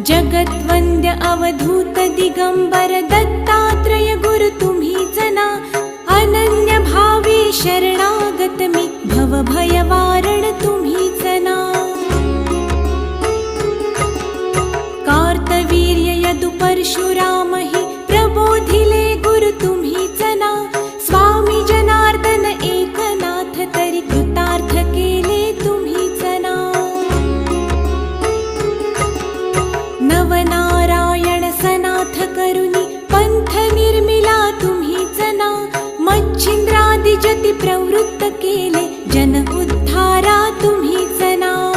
जगद्वन्द्य अवधूत दिगंबर दत्तात्रय गुरु तुम्हीच ना. अनन्य भावे शरणागत मी भव भय वारण तुम्हीच ना. कार्तवीर्य यदु परशुराम हि प्रबोधिले गुरु तुम्हीच ना. स्वामी जनार्दन एकनाथ तरी कृतार्थ केले तुम्हीच ना. नवनारायण सनाथ करुणी पंथ निर्मिला तुम्हीच ना. मच्छिंद्रादि जति प्रवृत्त केले जन उद्धारा तुम्हीच ना.